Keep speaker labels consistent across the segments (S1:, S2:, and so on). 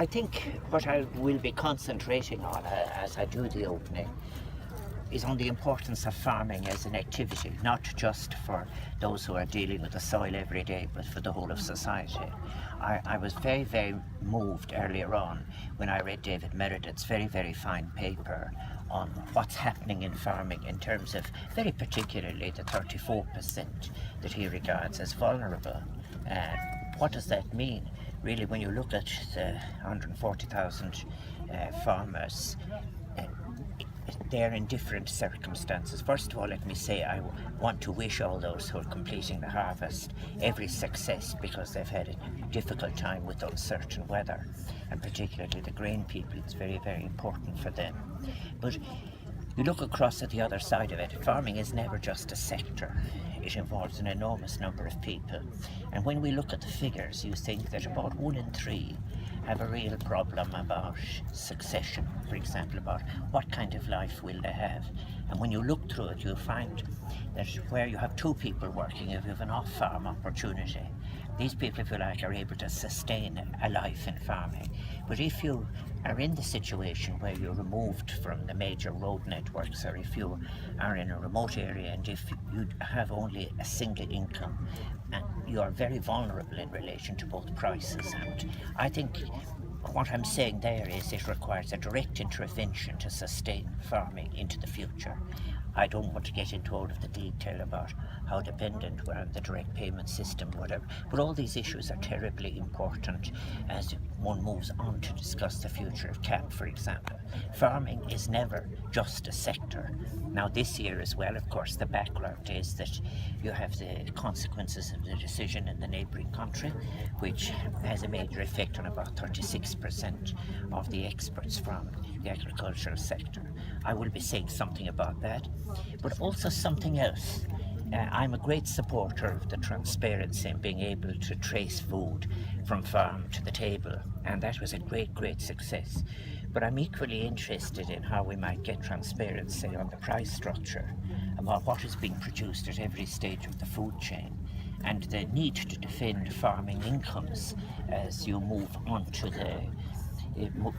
S1: I think what I will be concentrating on as I do the opening is on the importance of farming as an activity, not just for those who are dealing with the soil every day, but for the whole of society. I was very, very moved earlier on when I read David Meredith's very, very fine paper on what's happening in farming in terms of, very particularly, the 34% that he regards as vulnerable. What does that mean? Really, when you look at the 140,000 farmers, they're in different circumstances. First of all, let me say I want to wish all those who are completing the harvest every success, because they've had a difficult time with uncertain weather, and particularly the grain people. It's very, very important for them. But you look across at the other side of it, farming is never just a sector. It involves an enormous number of people. And when we look at the figures, you think that about 1 in 3 have a real problem about succession, for example, about what kind of life will they have. And when you look through it, you'll find that where you have 2 people working, if you have an off-farm opportunity, these people, if you like, are able to sustain a life in farming. But if you are in the situation where you're removed from the major road networks, or if you are in a remote area and if you have only a single income, you are very vulnerable in relation to both prices. And I think what I'm saying there is it requires a direct intervention to sustain farming into the future. I don't want to get into all of the detail about how dependent we're on the direct payment system, whatever, but all these issues are terribly important as one moves on to discuss the future of CAP, for example. Farming is never just a sector. Now, this year as well, of course, the background is that you have the consequences of the decision in the neighbouring country, which has a major effect on about 36% of the exports from the agricultural sector. I will be saying something about that, but also something else. I'm a great supporter of the transparency and being able to trace food from farm to the table, and that was a great, great success. But I'm equally interested in how we might get transparency on the price structure, about what is being produced at every stage of the food chain, and the need to defend farming incomes as you move on to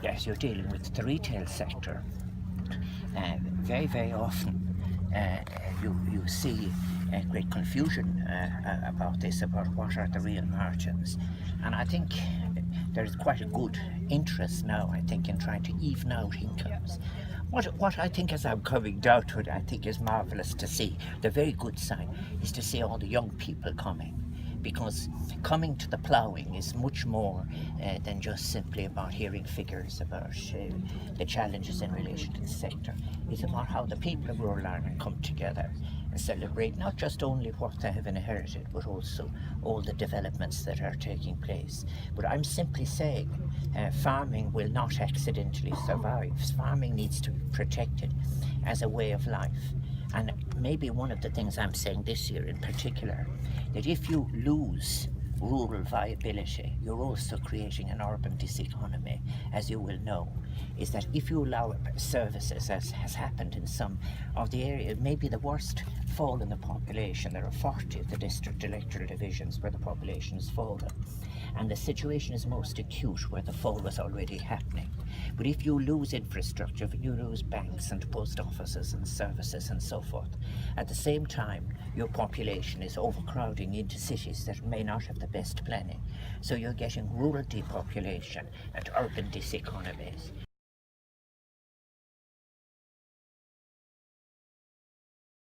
S1: as you're dealing with the retail sector. Very, very often you see great confusion about this, about what are the real margins. And I think there's quite a good interest now, I think, in trying to even out incomes. What I think, as I'm coming down to it, I think is marvellous to see, the very good sign, is to see all the young people coming. Because coming to the ploughing is much more than just simply about hearing figures about the challenges in relation to the sector. It's about how the people of rural Ireland come together and celebrate not just only what they have inherited, but also all the developments that are taking place. But I'm simply saying farming will not accidentally survive. Farming needs to be protected as a way of life. And maybe one of the things I'm saying this year in particular, that if you lose rural viability, you're also creating an urban diseconomy, as you will know, is that if you allow services, as has happened in some of the areas, maybe the worst fall in the population, there are 40 of the district electoral divisions where the population has fallen. And the situation is most acute where the fall was already happening. But if you lose infrastructure, if you lose banks and post offices and services and so forth, at the same time your population is overcrowding into cities that may not have the best planning. So you're getting rural depopulation and urban diseconomies.